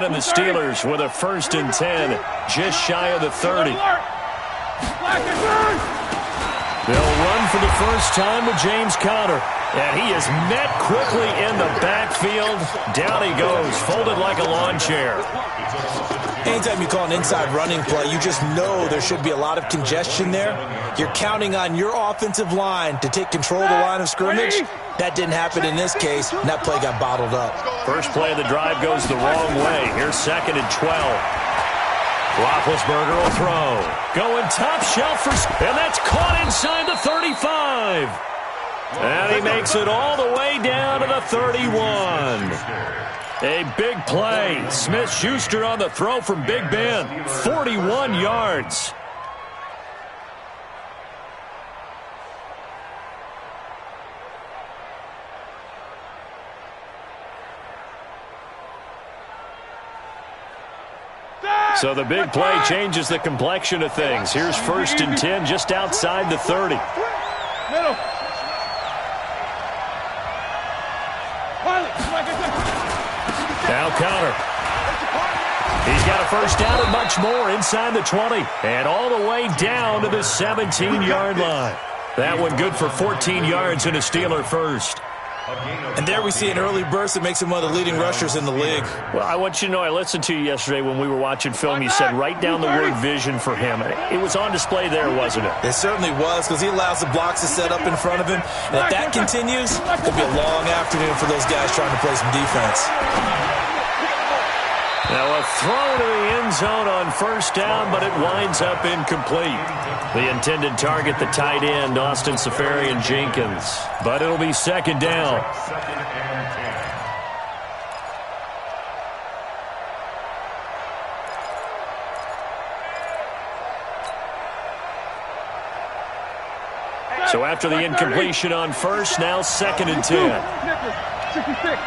And the Steelers with a 1st and 10, just shy of the 30. They'll run for the first time with James Conner. And he is met quickly in the backfield. Down he goes, folded like a lawn chair. Anytime you call an inside running play, you just know there should be a lot of congestion there. You're counting on your offensive line to take control of the line of scrimmage. That didn't happen in this case, and that play got bottled up. First play of the drive goes the wrong way. Here's 2nd and 12. Roethlisberger will throw. Going top shelf and that's caught inside the 35. And he makes it all the way down to the 31. A big play. Smith-Schuster on the throw from Big Ben. 41 yards. So the big play changes the complexion of things. Here's 1st and 10 just outside the 30. Middle. Now Conner. He's got a first down and much more inside the 20. And all the way down to the 17-yard line. That one good for 14 yards and a Steeler first. And there we see an early burst that makes him one of the leading rushers in the league. Well, I want you to know, I listened to you yesterday when we were watching film. You said write down the word vision for him. It was on display there, wasn't it? It certainly was, because he allows the blocks to set up in front of him. And if that continues, it'll be a long afternoon for those guys trying to play some defense. Now a throw to the end zone on 1st down, but it winds up incomplete. The intended target, the tight end, Austin Seferian-Jenkins. But it'll be 2nd down. So after the incompletion on 1st, now 2nd and 10. 66.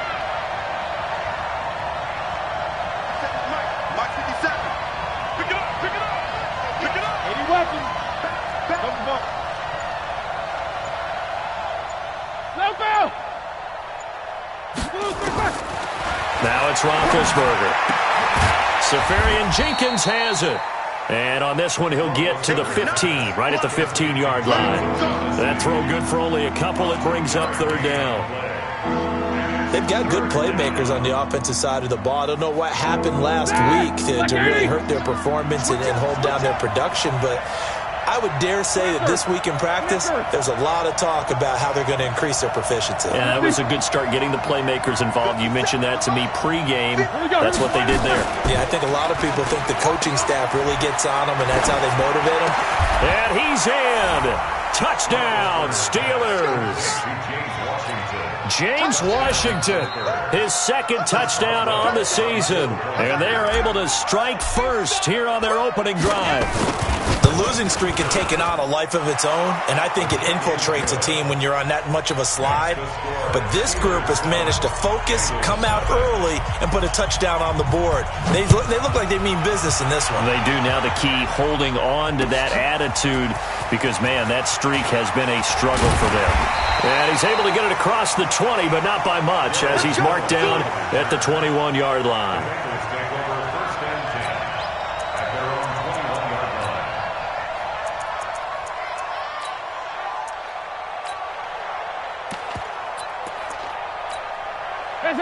Now it's Roethlisberger. Seferian-Jenkins has it. And on this one, he'll get to the 15, right at the 15-yard line. That throw good for only a couple. It brings up 3rd down. They've got good playmakers on the offensive side of the ball. I don't know what happened last week to really hurt their performance and hold down their production, but I would dare say that this week in practice, there's a lot of talk about how they're going to increase their proficiency. Yeah, that was a good start, getting the playmakers involved. You mentioned that to me pregame. That's what they did there. Yeah, I think a lot of people think the coaching staff really gets on them, and that's how they motivate them. And he's in. Touchdown, Steelers. James Washington, his 2nd touchdown on the season. And they are able to strike first here on their opening drive. The losing streak had taken on a life of its own, and I think it infiltrates a team when you're on that much of a slide. But this group has managed to focus, come out early, and put a touchdown on the board. They look like they mean business in this one. They do. Now the key, holding on to that attitude, because, man, that streak has been a struggle for them. And he's able to get it across the 20, but not by much, as he's marked down at the 21-yard line.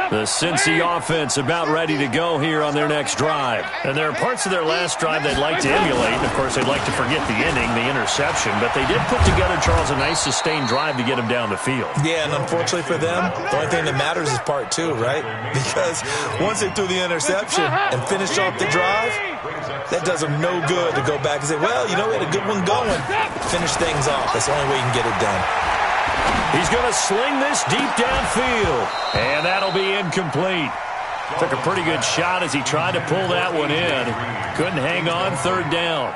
The Cincy offense about ready to go here on their next drive. And there are parts of their last drive they'd like to emulate. And, of course, they'd like to forget the ending, the interception. But they did put together, Charles, a nice sustained drive to get them down the field. Yeah, and unfortunately for them, the only thing that matters is part 2, right? Because once they threw the interception and finished off the drive, that does them no good to go back and say, well, you know, we had a good one going. Finish things off. That's the only way you can get it done. He's going to sling this deep downfield, and that'll be incomplete. Took a pretty good shot as he tried to pull that one in. Couldn't hang on, 3rd down.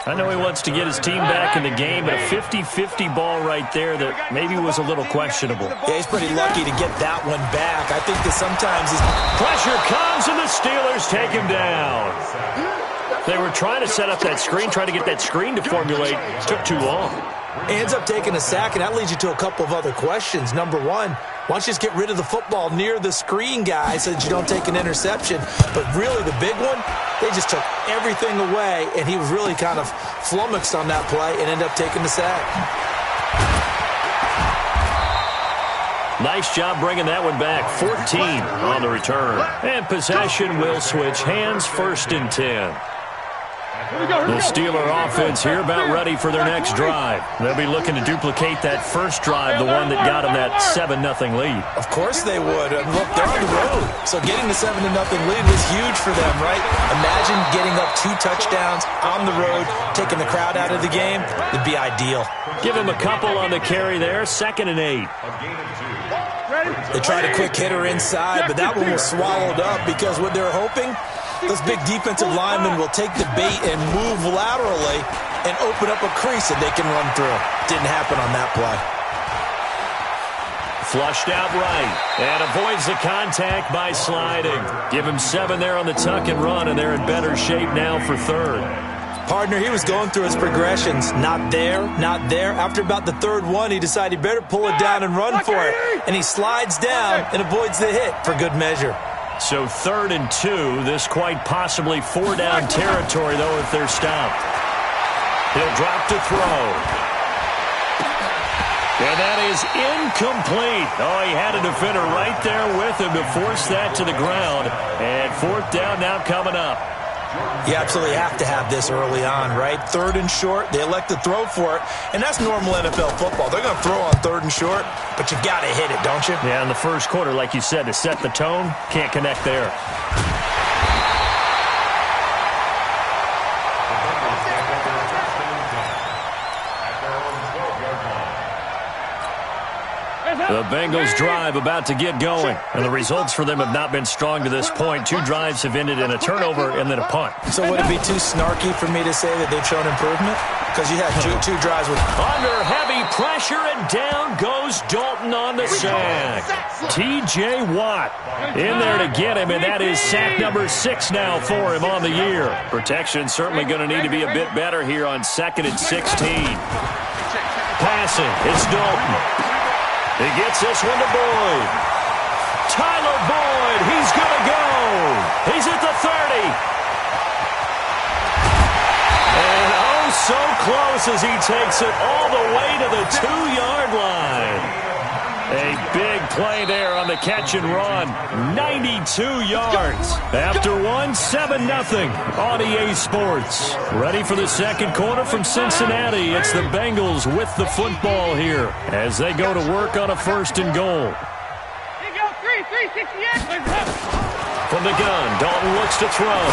I know he wants to get his team back in the game, but a 50-50 ball right there that maybe was a little questionable. Yeah, he's pretty lucky to get that one back. I think that sometimes pressure comes, and the Steelers take him down. They were trying to set up that screen, trying to get that screen to formulate. Took too long. He ends up taking a sack, and that leads you to a couple of other questions. Number one, why don't you just get rid of the football near the screen guy so that you don't take an interception? But really, the big one, they just took everything away, and he was really kind of flummoxed on that play and ended up taking the sack. Nice job bringing that one back. 14 on the return. And possession will switch hands, 1st and 10. The Steeler offense here about ready for their next drive. They'll be looking to duplicate that first drive, the one that got them that 7-0 lead. Of course they would. And look, they're on the road. So getting the 7-0 lead was huge for them, right? Imagine getting up 2 touchdowns on the road, taking the crowd out of the game. It'd be ideal. Give him a couple on the carry there, 2nd and 8. They tried a quick hitter inside, but that one was swallowed up because what they're hoping, those big defensive linemen will take the bait and move laterally and open up a crease that they can run through. Didn't happen on that play. Flushed out right and avoids the contact by sliding. Give him 7 there on the tuck and run, and they're in better shape now for 3rd. Partner, he was going through his progressions. Not there, not there. After about the 3rd one, he decided he better pull it down and run for it. And he slides down and avoids the hit for good measure. So 3rd and 2, this quite possibly 4-down territory, though, if they're stopped. He'll drop to throw. And that is incomplete. Oh, he had a defender right there with him to force that to the ground. And 4th down now coming up. You absolutely have to have this early on, right? 3rd and short, they elect to throw for it, and that's normal NFL football. They're going to throw on 3rd and short, but you got to hit it, don't you? Yeah, in the first quarter, like you said, to set the tone, can't connect there. The Bengals drive about to get going, and the results for them have not been strong to this point. 2 drives have ended in a turnover and then a punt. So would it be too snarky for me to say that they've shown improvement? Because you had two drives with... Under heavy pressure, and down goes Dalton on the sack. T.J. Watt in there to get him, and that is sack number 6 now for him on the year. Protection certainly going to need to be a bit better here on 2nd and 16. Passing, it's Dalton. He gets this one to Boyd. Tyler Boyd, he's going to go. He's at the 30. And oh, so close as he takes it all the way to the 2-yard line. A big play there on the catch and run. 92 yards. After one, 7-0 on EA Sports. Ready for the second quarter from Cincinnati. It's the Bengals with the football here as they go to work on a 1st and goal. From the gun, Dalton looks to throw.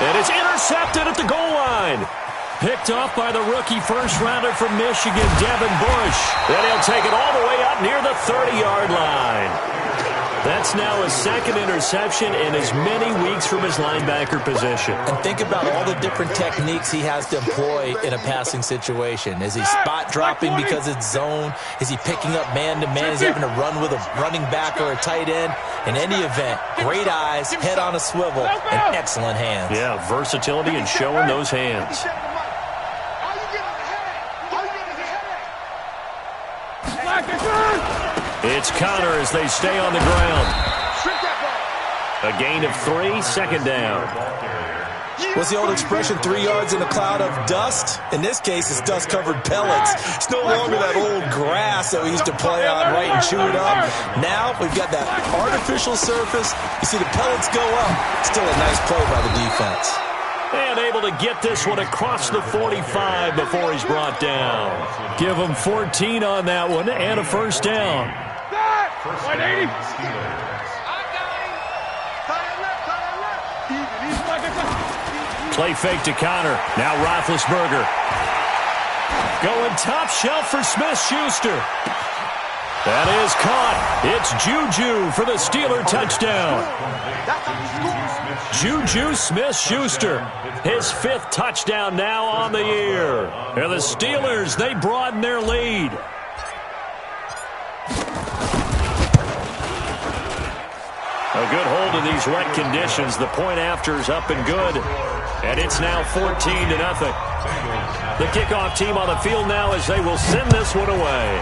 And it's intercepted at the goal line. Picked off by the rookie first-rounder from Michigan, Devin Bush. Then he'll take it all the way up near the 30-yard line. That's now his 2nd interception in as many weeks from his linebacker position. And think about all the different techniques he has to employ in a passing situation. Is he spot dropping because it's zone? Is he picking up man-to-man? Is he having to run with a running back or a tight end? In any event, great eyes, head on a swivel, and excellent hands. Yeah, versatility and showing those hands. It's Connor as they stay on the ground. A gain of 3, 2nd down. What's the old expression, 3 yards in a cloud of dust? In this case, it's dust-covered pellets. It's no longer that old grass that we used to play on, right, and chew it up. Now we've got that artificial surface. You see the pellets go up. Still a nice play by the defense. And able to get this one across the 45 before he's brought down. Give him 14 on that one and a 1st down. 180. Play fake to Connor. Now Roethlisberger. Going top shelf for Smith-Schuster. That is caught. It's Juju for the Steeler touchdown. Juju Smith-Schuster. His 5th touchdown now on the year. And the Steelers, they broaden their lead. A good hold of these wet conditions. The point after is up and good. And it's now 14-0. The kickoff team on the field now as they will send this one away.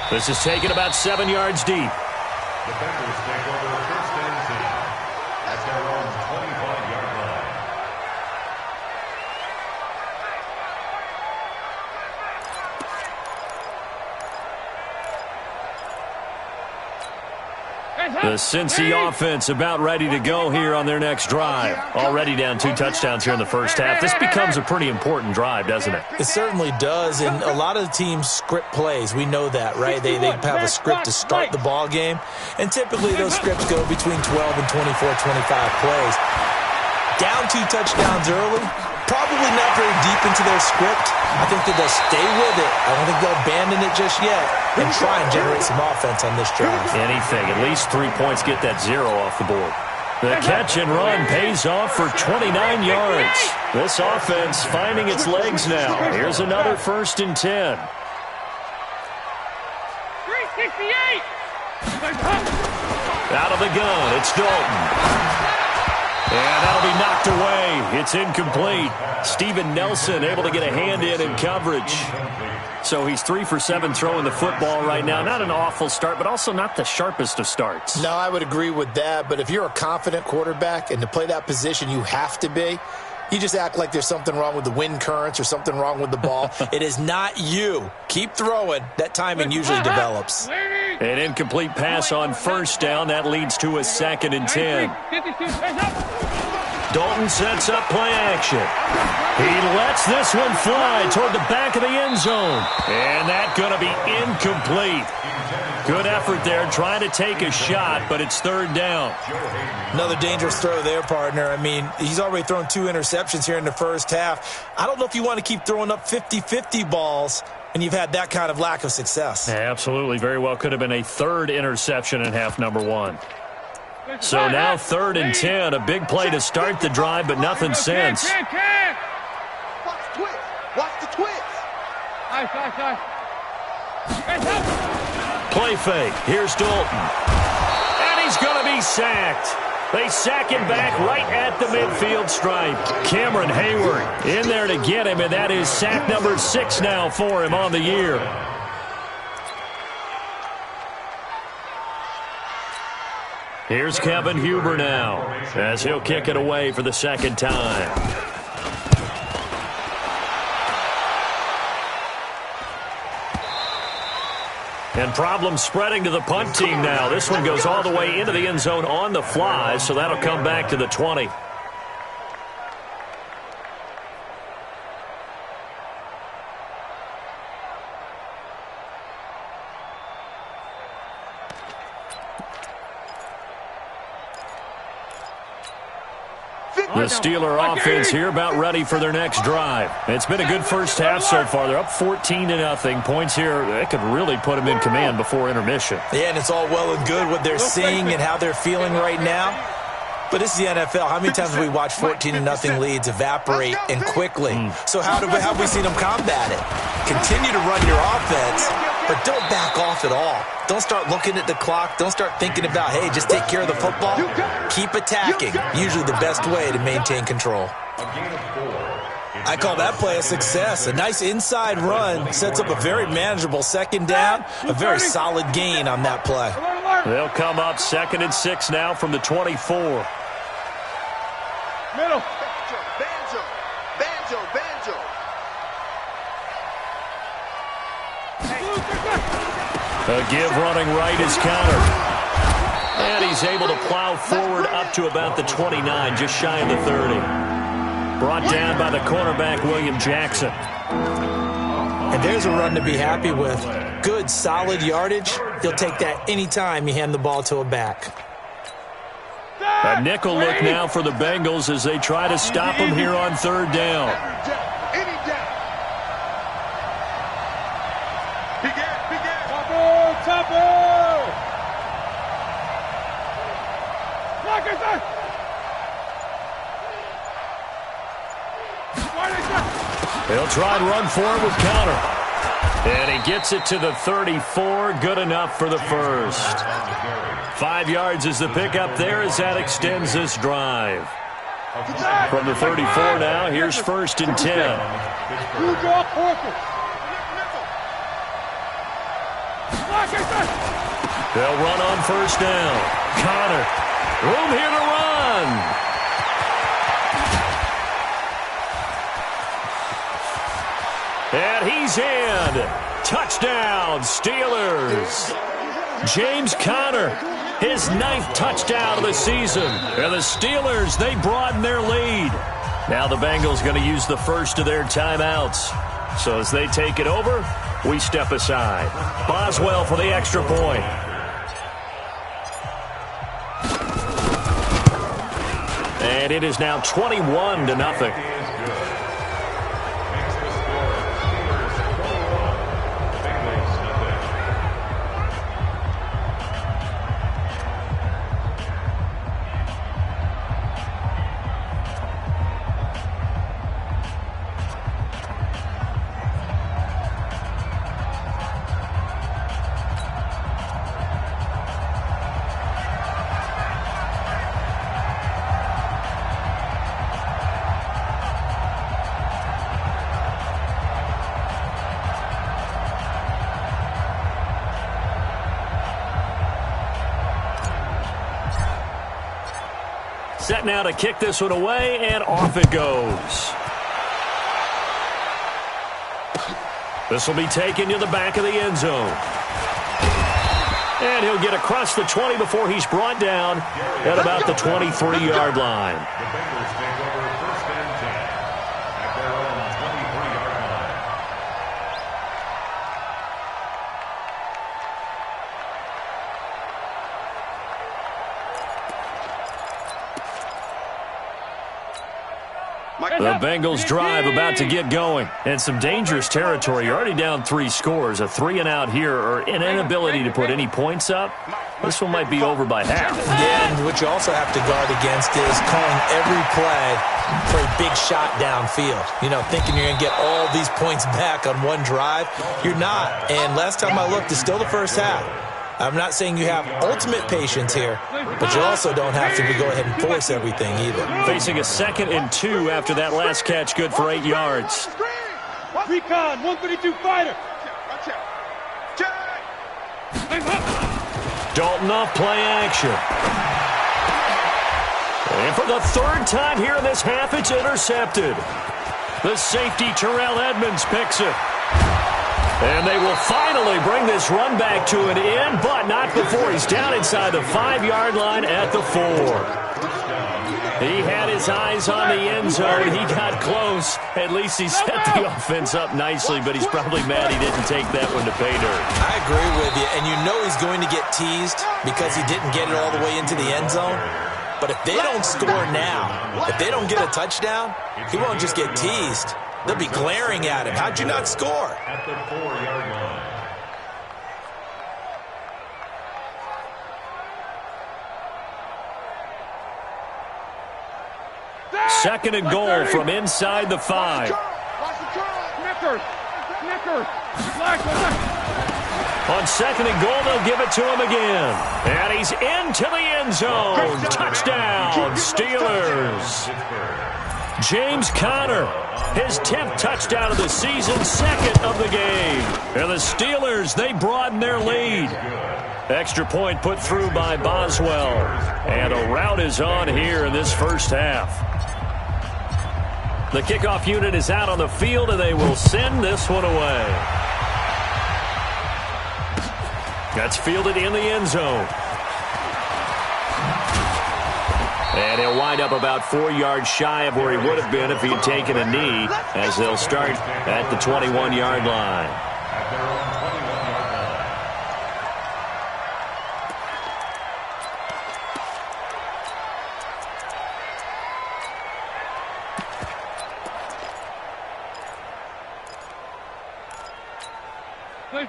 This is taken about 7 yards deep. Defenders take over first and 10 at their own 25-yard line. The Cincy offense about ready to go here on their next drive. Already down 2 touchdowns here in the first half. This becomes a pretty important drive, doesn't it? It certainly does, and a lot of the teams script plays. We know that, right? They have a script to start the ball game, and typically those scripts go between 12 and 24, 25 plays. Down 2 touchdowns early, probably not very deep into their script. I think that they'll stay with it. I don't think they'll abandon it just yet and try and generate some offense on this drive. Anything, at least 3 points, get that 0 off the board. The catch and run pays off for 29 yards. This offense finding its legs now. Here's another 1st and 10. 368. Out of the gun, it's Dalton. And that'll be knocked away. It's incomplete. Steven Nelson able to get a hand in coverage. So he's 3 for 7 throwing the football right now. Not an awful start, but also not the sharpest of starts. No, I would agree with that. But if you're a confident quarterback and to play that position, you have to be. You just act like there's something wrong with the wind currents or something wrong with the ball. It is not you. Keep throwing. That timing usually develops. An incomplete pass on 1st down. That leads to a 2nd and 10. Dalton sets up play action. He lets this one fly toward the back of the end zone. And that's going to be incomplete. Good effort there, trying to take a shot, but it's 3rd down. Another dangerous throw there, partner. I mean, he's already thrown 2 interceptions here in the first half. I don't know if you want to keep throwing up 50-50 balls and you've had that kind of lack of success. Absolutely. Very well could have been a 3rd interception in half number 1. So now 3rd and 10. A big play to start the drive, but nothing since. Watch the twist. Watch the twist. Play fake. Here's Dalton. And he's going to be sacked. They sack him back right at the midfield stripe. Cameron Hayward in there to get him, and that is sack number 6 now for him on the year. Here's Kevin Huber now as he'll kick it away for the 2nd time. And problems spreading to the punt team now. This one goes all the way into the end zone on the fly, so that'll come back to the 20. The Steeler offense here about ready for their next drive. It's been a good first half so far. They're up 14-0. Points here, they could really put them in command before intermission. Yeah, and it's all well and good what they're seeing and how they're feeling right now. But this is the NFL. How many times have we watched 14-0 leads evaporate and quickly? So how have we seen them combat it? Continue to run your offense, but don't back off at all. Don't start looking at the clock. Don't start thinking about, hey, just take care of the football. Keep attacking. Usually the best way to maintain control. I call that play a success. A nice inside run sets up a very manageable 2nd down. A very solid gain on that play. They'll come up 2nd and 6 now from the 24. Middle. Banjo. Banjo. Banjo. A give running right is countered. And he's able to plow forward up to about the 29, just shy of the 30. Brought down by the cornerback, William Jackson. And there's a run to be happy with. Good, solid yardage. He'll take that anytime you hand the ball to a back. A nickel look now for the Bengals as they try to stop him here on 3rd down. Any down. Tapo! Lock it up! They'll try and run for it with counter. And he gets it to the 34. Good enough for the first. 5 yards is the pickup there as that extends this drive. From the 34 now, here's 1st and 10. You draw quarter. They'll run on 1st down. Connor, room here to run. And he's in. Touchdown, Steelers. James Conner, his 9th touchdown of the season. And the Steelers, they broaden their lead. Now the Bengals going to use the first of their timeouts. So as they take it over, we step aside. Boswell for the extra point. And it is now 21-0. Set now to kick this one away, and off it goes. This will be taken to the back of the end zone. And he'll get across the 20 before he's brought down at about the 23-yard line. The Bengals take over 1st and 10 at their own 23-yard line. The Bengals drive about to get going. And some dangerous territory. You're already down 3 scores. A 3 and out here, or an inability to put any points up. This one might be over by half. Yeah, and what you also have to guard against is calling every play for a big shot downfield. You know, thinking you're going to get all these points back on one drive. You're not. And last time I looked, it's still the first half. I'm not saying you have ultimate patience here, but you also don't have to go ahead and force everything either. Facing a 2nd and 2 after that last catch, good for 8 yards. Recon, 132 fighter. Dalton off play action. And for the 3rd time here in this half, it's intercepted. The safety, Terrell Edmonds, picks it. And they will finally bring this run back to an end, but not before he's down inside the 5-yard line at the 4. He had his eyes on the end zone. He got close. At least he set the offense up nicely, but he's probably mad he didn't take that one to pay dirt. I agree with you, and you know he's going to get teased because he didn't get it all the way into the end zone. But if they don't score now, if they don't get a touchdown, he won't just get teased. They'll be glaring at him. How'd you not score? At the 4-yard line. Second and goal from inside the 5. On 2nd and goal, they'll give it to him again. And he's into the end zone. Touchdown, Steelers. James Conner, his 10th touchdown of the season, 2nd of the game. And the Steelers, they broaden their lead. Extra point put through by Boswell. And a rout is on here in this first half. The kickoff unit is out on the field, and they will send this one away. That's fielded in the end zone. And he'll wind up about 4 yards shy of where he would have been if he had taken a knee, as they'll start at the 21-yard line. At their own 21-yard line.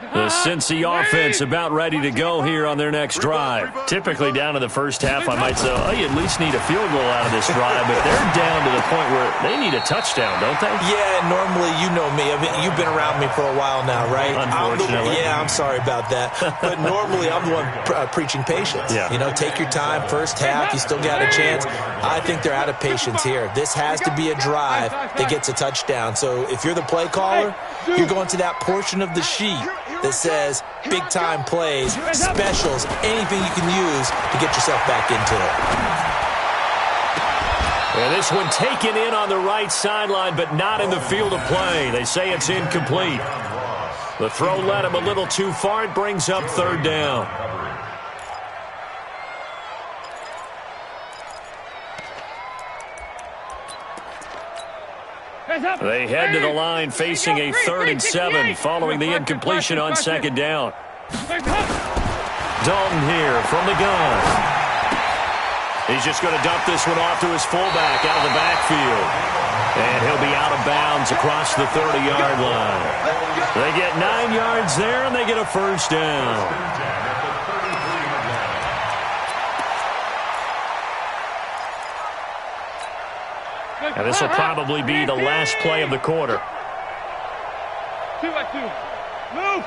The Cincy offense about ready to go here on their next drive. Typically down to the first half, I might say, oh, you at least need a field goal out of this drive, but they're down to the point where they need a touchdown, don't they? Yeah, normally, you know me. I mean, you've been around me for a while now, right? Unfortunately. I'm sorry about that. But normally, I'm the one preaching patience. Yeah. You know, take your time. First half, you still got a chance. I think they're out of patience here. This has to be a drive that gets a touchdown. So if you're the play caller, you're going to that portion of the sheet that says big-time plays, specials, anything you can use to get yourself back into it. And this one taken in on the right sideline, but not in the field of play. They say it's incomplete. The throw led him a little too far. It brings up third down. They head to the line facing a 3rd and 7 following the incompletion on second down. Dalton here from the gun. He's just going to dump this one off to his fullback out of the backfield. And he'll be out of bounds across the 30-yard line. They get 9 yards there, and they get a first down. And this will probably be the last play of the quarter. 2-by-2. Move.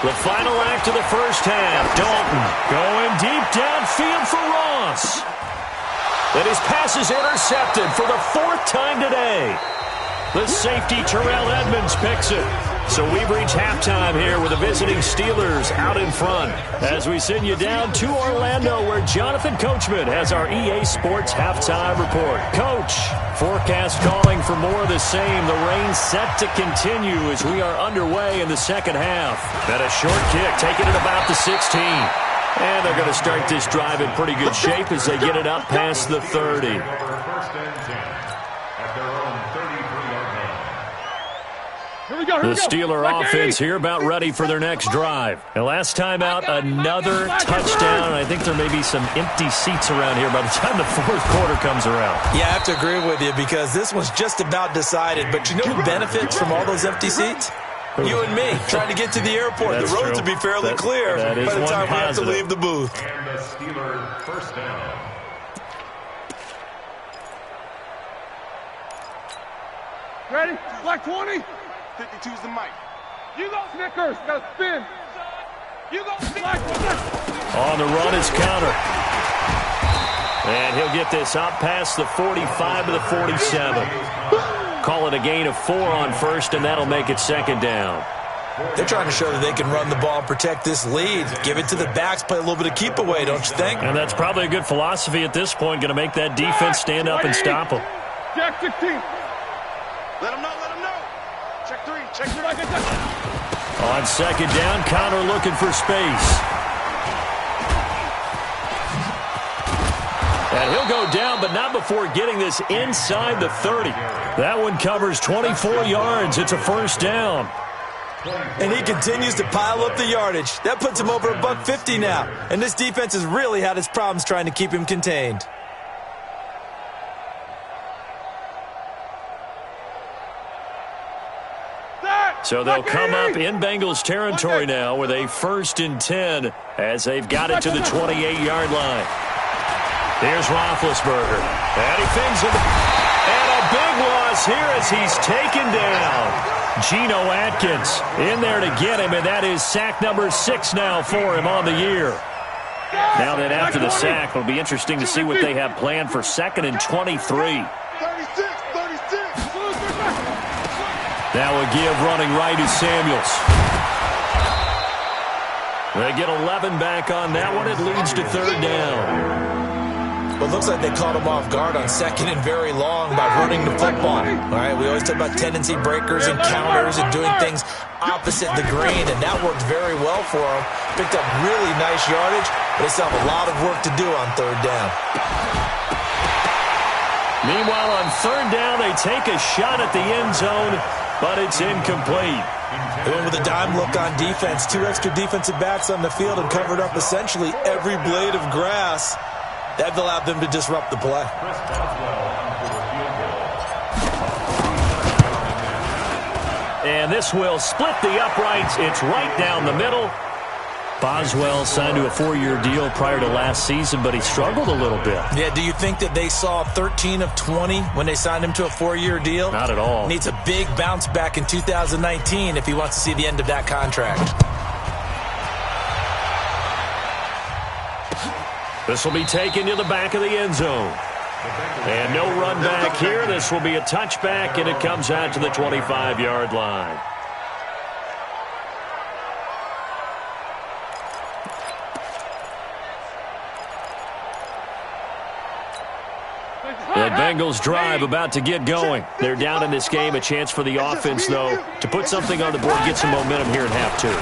The final act of the first half. Dalton going deep downfield for Ross. And his pass is intercepted for the 4th time today. The safety, Terrell Edmonds, picks it. So we've reached halftime here with the visiting Steelers out in front as we send you down to Orlando where Jonathan Coachman has our EA Sports halftime report. Coach, forecast calling for more of the same. The rain set to continue as we are underway in the second half. And a short kick taken at about the 16. And they're going to start this drive in pretty good shape as they get it up past the 30. The Steeler offense here about ready for their next drive. And last time out, another touchdown. I think there may be some empty seats around here by the time the 4th quarter comes around. Yeah, I have to agree with you because this one's just about decided. But you know who benefits from all those empty seats? You and me, trying to get to the airport. That's the roads true. will be fairly clear by the time we have to leave the booth. And the Steeler first down. Ready? Black 20. 52's the mic. You go Snickers. Got to spin. You go Black 20. On the run is counter. And he'll get this up past the 45 to the 47. Call it a gain of 4 on first, and that'll make it second down. They're trying to show that they can run the ball and protect this lead. Give it to the backs, play a little bit of keep away, don't you think? And that's probably a good philosophy at this point, going to make that defense stand up and stop them. Jack 16. Let him know, let him know. Check 3, check 3. On second down, Connor looking for space. And he'll go down, but not before getting this inside the 30. That one covers 24 yards. It's a first down. And he continues to pile up the yardage. That puts him over $150 now. And this defense has really had its problems trying to keep him contained. So they'll come up in Bengals territory now with a 1st and 10 as they've got it to the 28-yard line. Here's Roethlisberger. And he fings it. And a big loss here as he's taken down. Geno Atkins in there to get him, and that is sack number 6 now for him on the year. Now then, after the sack, it'll be interesting to see what they have planned for 2nd and 23. 36. That will give running right is Samuels. They get 11 back on that one. It leads to 3rd down. Well, it looks like they caught him off guard on 2nd and very long by running the football. All right, we always talk about tendency breakers and counters and doing things opposite the green, and that worked very well for them. Picked up really nice yardage, but they still have a lot of work to do on 3rd down. Meanwhile, on 3rd down, they take a shot at the end zone, but it's incomplete. They went with a dime look on defense. 2 extra defensive backs on the field and covered up essentially every blade of grass. That allowed them to disrupt the play. And this will split the uprights. It's right down the middle. Boswell signed to a 4-year deal prior to last season, but he struggled a little bit. Yeah, do you think that they saw 13 of 20 when they signed him to a 4-year deal? Not at all. Needs a big bounce back in 2019 if he wants to see the end of that contract. This will be taken to the back of the end zone. And no run back here. This will be a touchback, and it comes out to the 25-yard line. The Bengals drive about to get going. They're down in this game. A chance for the offense, though, to put something on the board, get some momentum here in half two.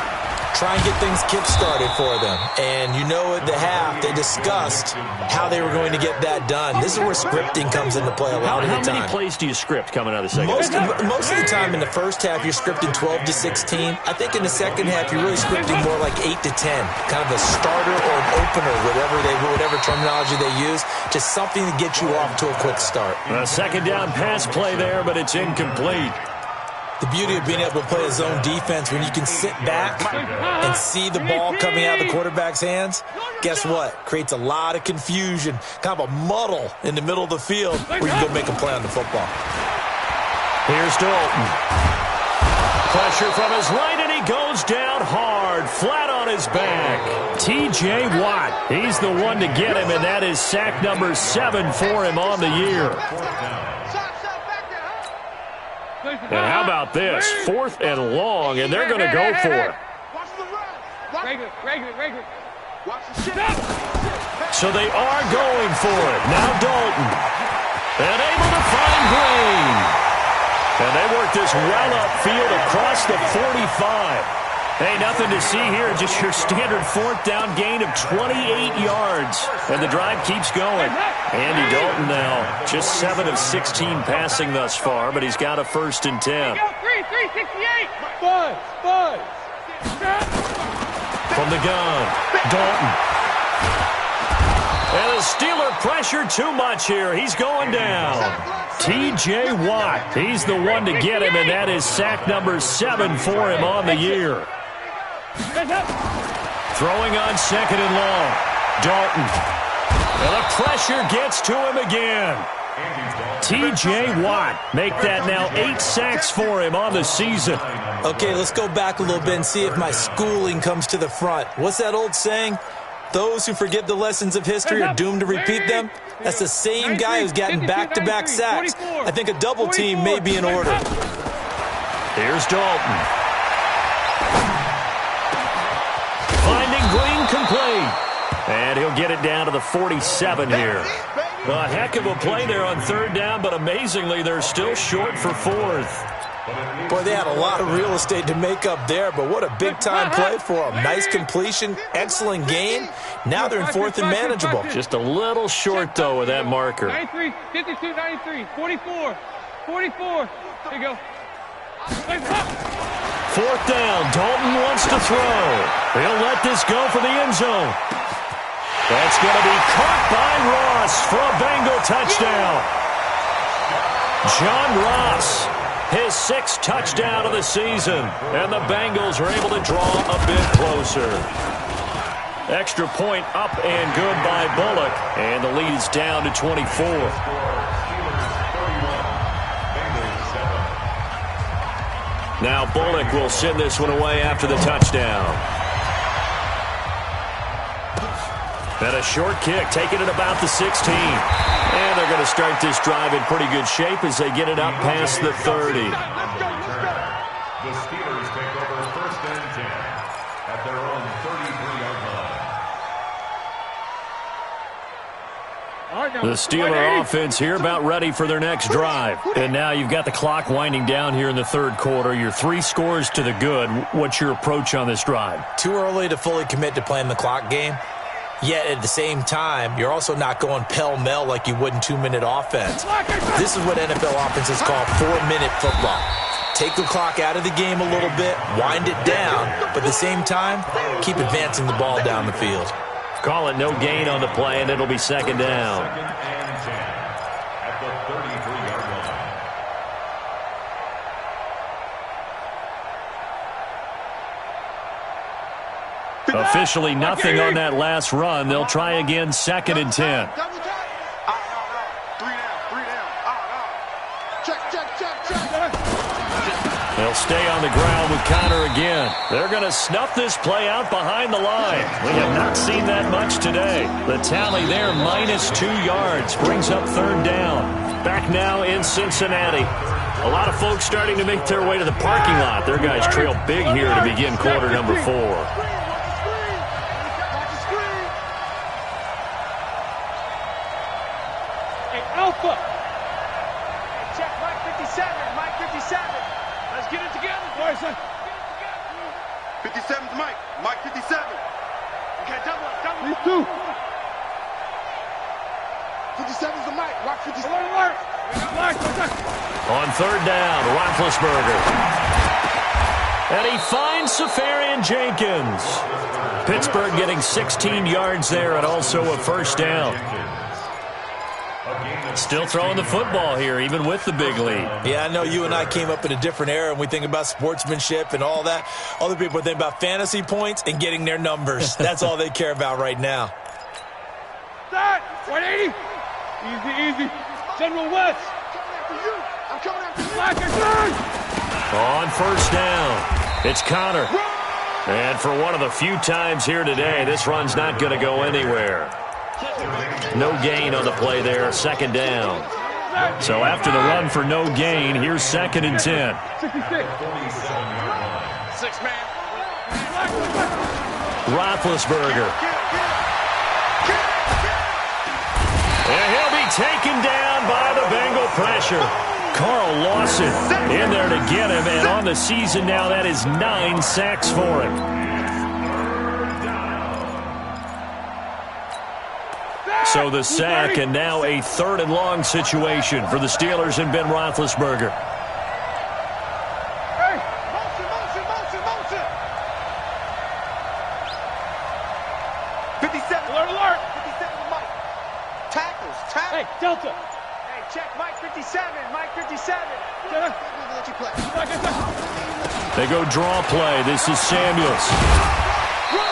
Try and get things kick-started for them. And you know at the half, they discussed how they were going to get that done. This is where scripting comes into play a lot of the time. How many plays do you script coming out of the second half? Most of the time in the first half, you're scripting 12 to 16. I think in the second half, you're really scripting more like 8 to 10. Kind of a starter or an opener, whatever terminology they use. Just something to get you off to a quick start. A second down pass play there, but it's incomplete. The beauty of being able to play a zone defense when you can sit back and see the ball coming out of the quarterback's hands, guess what? Creates a lot of confusion, kind of a muddle in the middle of the field where you can go make a play on the football. Here's Dalton. Pressure from his right, and he goes down hard, flat on his back. T.J. Watt, he's the one to get him, and that is sack number 7 for him on the year. And how about this? 4th and long, and they're going to go for it. So they are going for it. Now Dalton. And able to find Green. And they work this well upfield across the 45. Hey, nothing to see here. Just your standard 4th down gain of 28 yards. And the drive keeps going. Andy Dalton now just 7 of 16 passing thus far, but he's got a 1st and 10. 368. Buzz. From the gun, Dalton. And the Steeler pressure too much here. He's going down. T.J. Watt, he's the one to get him, and that is sack number 7 for him on the year. Throwing on 2nd and long. Dalton. And the pressure gets to him again. T.J. Watt make that now 8 sacks for him on the season. Okay, let's go back a little bit and see if my schooling comes to the front. What's that old saying? Those who forget the lessons of history are doomed to repeat them. That's the same guy who's gotten back-to-back sacks. I think a double team may be in order. Here's Dalton. Finding Green complete. And he'll get it down to the 47 here. A heck of a play there on 3rd down, but amazingly, they're still short for 4th. Boy, they had a lot of real estate to make up there, but what a big-time play for them. Nice completion, excellent gain. Now they're in 4th and manageable. Just a little short, though, with that marker. 93, 52, 93, 44. Here you go. 4th down. Dalton wants to throw. He'll let this go for the end zone. That's going to be caught by Ross for a Bengal touchdown. John Ross, his 6th touchdown of the season, and the Bengals are able to draw a bit closer. Extra point up and good by Bullock, and the lead is down to 24. Now Bullock will send this one away after the touchdown. And a short kick, taking it about the 16. And they're going to start this drive in pretty good shape as they get it up past the 30. The Steelers take over 1st and 10 at their own 33-yard line. The Steeler offense here about ready for their next drive. And now you've got the clock winding down here in the 3rd quarter. You're 3 scores to the good. What's your approach on this drive? Too early to fully commit to playing the clock game. Yet at the same time, you're also not going pell-mell like you would in 2-minute offense. This is what NFL offenses call 4-minute football. Take the clock out of the game a little bit, wind it down, but at the same time, keep advancing the ball down the field. Call it no gain on the play, and it'll be 2nd down. 2nd and 10 at the 33-yard line. Officially nothing on that last run. They'll try again, 2nd and 10. They'll stay on the ground with Connor again. They're going to snuff this play out behind the line. We have not seen that much today. The tally there, -2 yards, brings up 3rd down. Back now in Cincinnati. A lot of folks starting to make their way to the parking lot. Their guys trail big here to begin quarter number 4. Hey, Alpha. Check Mike 57. Mike 57. Let's get it together, boys. 57's Mike. Mike 57. Okay, double up. Me too. 57's the Mike. Rock 57. Alert. On 3rd down, Roethlisberger. And he finds Safarian Jenkins. Pittsburgh getting 16 yards there and also a 1st down. Still throwing the football here, even with the big lead. Yeah, I know you and I came up in a different era, and we think about sportsmanship and all that. Other people think about fantasy points and getting their numbers. That's all they care about right now. Start. 180. Easy. General West. I'm coming after you. Black and turn. On 1st down, it's Connor. And for one of the few times here today, this run's not going to go anywhere. No gain on the play there, 2nd down. So after the run for no gain, here's 2nd and 10. 66. 6-man. Roethlisberger. And he'll be taken down by the Bengal pressure. Carl Lawson in there to get him, and on the season now, that is 9 sacks for him. So the sack, and now a 3rd and long situation for the Steelers and Ben Roethlisberger. Hey, motion. 57. Alert. 57's Mike. Tackles. Hey, Delta. Hey, check Mike 57. Mike 57. Let you play. They go draw play. This is Samuels.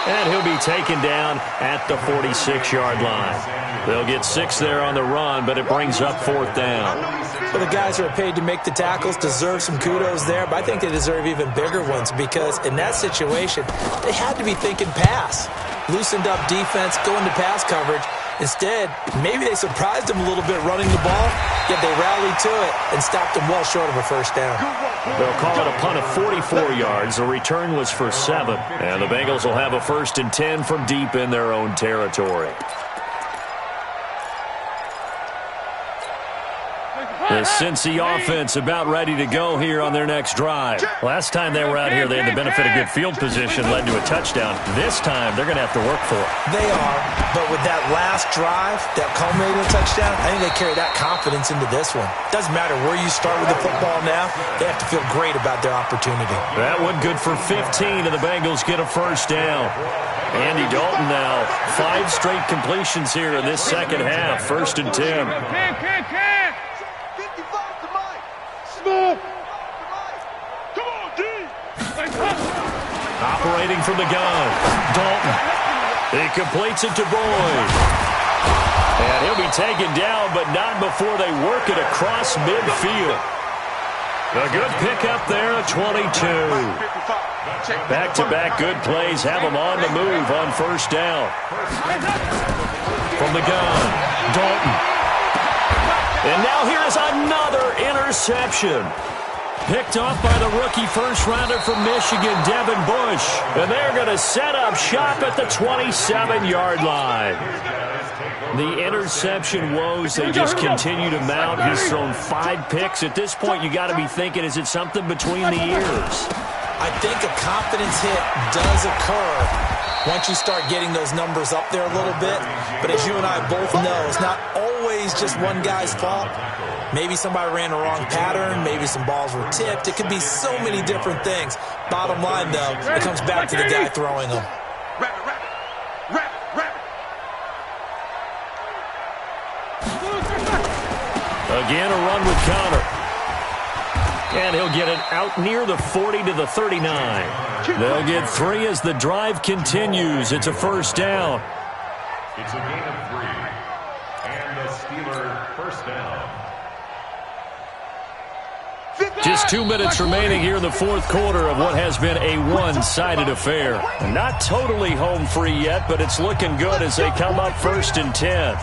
And he'll be taken down at the 46-yard line. They'll get 6 there on the run, but it brings up 4th down. Well, the guys who are paid to make the tackles deserve some kudos there, but I think they deserve even bigger ones because in that situation, they had to be thinking pass. Loosened up defense, going to pass coverage. Instead, maybe they surprised him a little bit running the ball, yet they rallied to it and stopped him well short of a 1st down. They'll call it a punt of 44 yards. The return was for 7. And the Bengals will have a 1st and 10 from deep in their own territory. The Cincy offense about ready to go here on their next drive. Last time they were out here, they had the benefit of good field position, led to a touchdown. This time, they're going to have to work for it. They are, but with that last drive that culminated in a touchdown, I think they carry that confidence into this one. Doesn't matter where you start with the football now, they have to feel great about their opportunity. That one good for 15, and the Bengals get a 1st down. Andy Dalton now, 5 straight completions here in this 2nd half, 1st and 10. Can. 55's the Mike. Smooth. Come on, D. Operating from the gun, Dalton. He completes it to Boyd. And he'll be taken down, but not before they work it across midfield. A good pickup there at 22. Back-to-back good plays have them on the move on 1st down. From the gun, Dalton. And now here is another interception. Picked off by the rookie 1st-rounder from Michigan, Devin Bush. And they're going to set up shop at the 27-yard line. The interception woes, they just continue to mount. He's thrown 5 picks. At this point, you got to be thinking, is it something between the ears? I think a confidence hit does occur once you start getting those numbers up there a little bit. But as you and I both know, it's not always just one guy's fault. Maybe somebody ran the wrong pattern. Maybe some balls were tipped. It could be so many different things. Bottom line, though, it comes back to the guy throwing them. Again, a run with Connor. And he'll get it out near the 40 to the 39. They'll get 3 as the drive continues. It's a first down. It's a gain of 3. And the Steelers first down. Just 2 minutes remaining here in the fourth quarter of what has been a one-sided affair. Not totally home free yet, but it's looking good as they come up 1st and 10.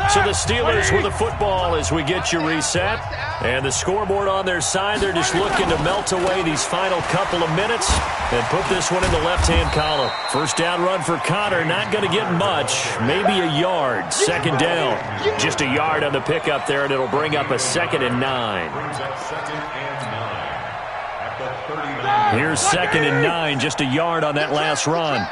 So the Steelers with the football as we get you reset. And the scoreboard on their side, they're just looking to melt away these final couple of minutes and put this one in the left-hand column. First down run for Connor, not going to get much, maybe a yard. Second down, just a yard on the pickup there, and it'll bring up a 2nd and 9. Here's 2nd and 9, just a yard on that last run.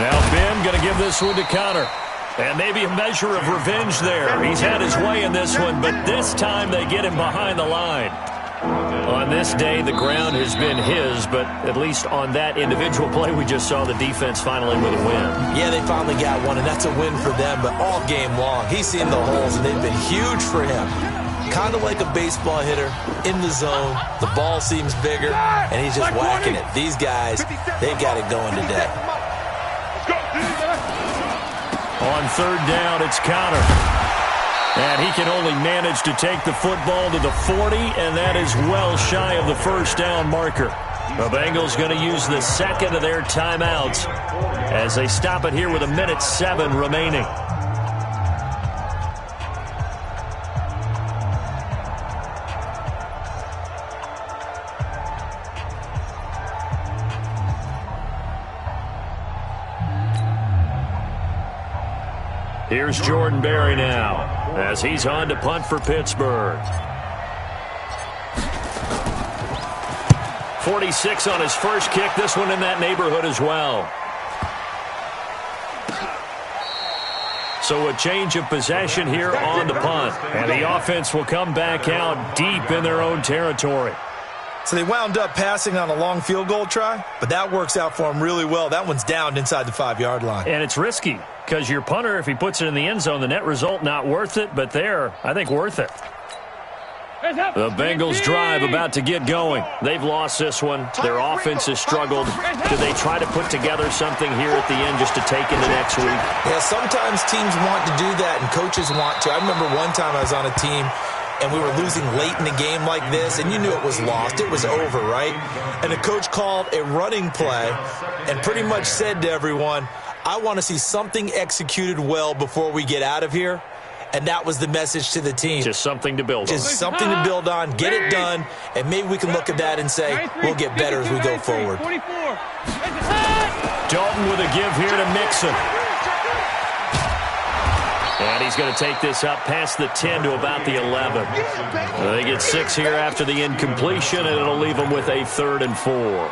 Now Ben going to give this one to Connor. And maybe a measure of revenge there. He's had his way in this one, but this time they get him behind the line. On this day, the ground has been his, but at least on that individual play, we just saw the defense finally with a win. Yeah, they finally got one, and that's a win for them, but all game long, he's seen the holes, and they've been huge for him. Kind of like a baseball hitter in the zone. The ball seems bigger, and he's just whacking it. These guys, they've got it going today. On 3rd down, it's Connor. And he can only manage to take the football to the 40, and that is well shy of the first down marker. The Bengals going to use the 2nd of their timeouts as they stop it here with 1:07 remaining. Here's Jordan Berry now as he's on to punt for Pittsburgh. 46 on his first kick. This one in that neighborhood as well. So a change of possession here on the punt. And the offense will come back out deep in their own territory. So they wound up passing on a long field goal try, but that works out for them really well. That one's down inside the 5-yard line. And it's risky because your punter, if he puts it in the end zone, the net result not worth it, but there, I think worth it. The Bengals drive about to get going. They've lost this one. Their offense has struggled. Do they try to put together something here at the end just to take into next week? Yeah, sometimes teams want to do that and coaches want to. I remember one time I was on a team and we were losing late in the game like this, and you knew it was lost. It was over, right? And the coach called a running play and pretty much said to everyone, I want to see something executed well before we get out of here. And that was the message to the team. Just something to build on. Just something to build on, get it done, and maybe we can look at that and say, we'll get better as we go forward. Dalton with a give here to Mixon. And he's going to take this up past the 10 to about the 11. They get 6 here after the incompletion, and it'll leave them with a 3rd and 4.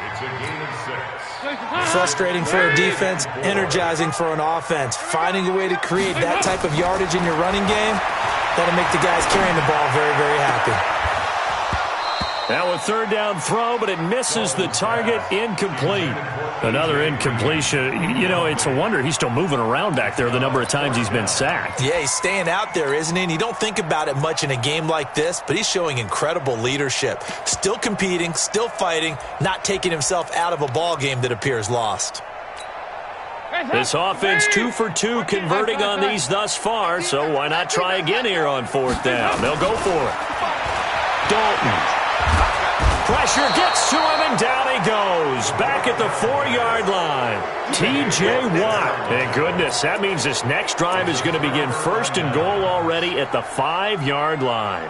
Frustrating for a defense, energizing for an offense. Finding a way to create that type of yardage in your running game, that'll make the guys carrying the ball very, very happy. Now a 3rd down throw, but it misses the target, incomplete. Another incompletion. You know, it's a wonder he's still moving around back there the number of times he's been sacked. Yeah, he's staying out there, isn't he? And you don't think about it much in a game like this, but he's showing incredible leadership. Still competing, still fighting, not taking himself out of a ball game that appears lost. This offense 2 for 2 converting on these thus far, so why not try again here on 4th down? They'll go for it. Dalton. Pressure gets to him, and down he goes. Back at the 4-yard line. T.J. Watt. Thank goodness. That means this next drive is going to begin 1st and goal already at the 5-yard line.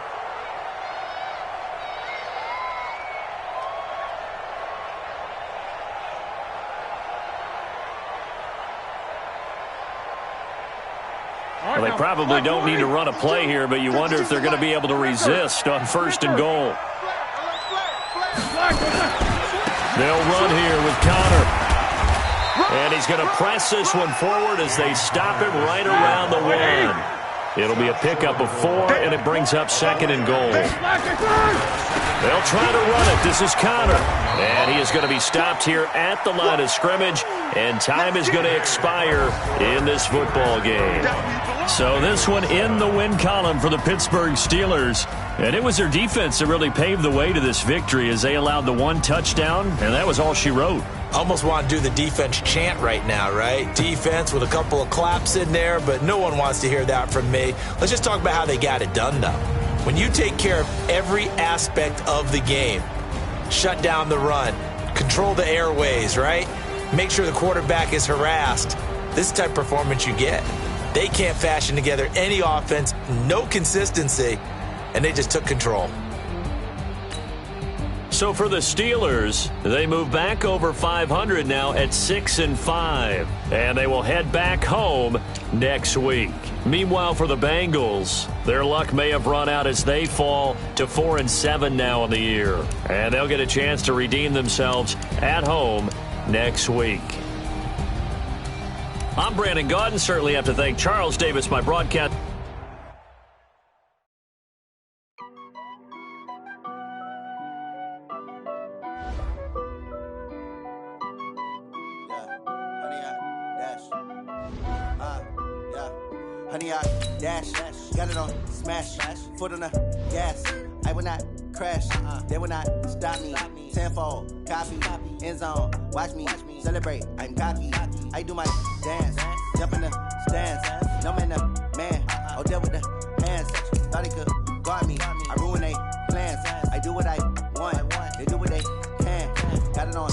Well, they probably don't need to run a play here, but you wonder if they're going to be able to resist on 1st and goal. They'll run here with Connor. And he's going to press this one forward as they stop him right around the 1. It'll be a pickup of 4, and it brings up 2nd and goal. They'll try to run it. This is Connor. And he is going to be stopped here at the line of scrimmage, and time is going to expire in this football game. So this one in the win column for the Pittsburgh Steelers. And it was their defense that really paved the way to this victory as they allowed the 1 touchdown, and that was all she wrote. Almost want to do the defense chant right now, right? Defense with a couple of claps in there, but no one wants to hear that from me. Let's just talk about how they got it done, though. When you take care of every aspect of the game, shut down the run, control the airways, right? Make sure the quarterback is harassed. This is the type of performance you get. They can't fashion together any offense, no consistency, and they just took control. So for the Steelers, they move back over 500 now at 6-5, and they will head back home next week. Meanwhile, for the Bengals, their luck may have run out as they fall to 4-7 now in the year, and they'll get a chance to redeem themselves at home next week. I'm Brandon Gaudin. Certainly have to thank Charles Davis, my broadcast. Honey, I dash, got it on smash, foot on the gas. I will not crash, they will not stop me. Tenfold, copy, end zone, watch me celebrate. I'm cocky, I do my dance, jump in the stands. No man, man, oh there with the hands. Thought he could guard me, I ruin they plans. I do what I want, they do what they can. Got it on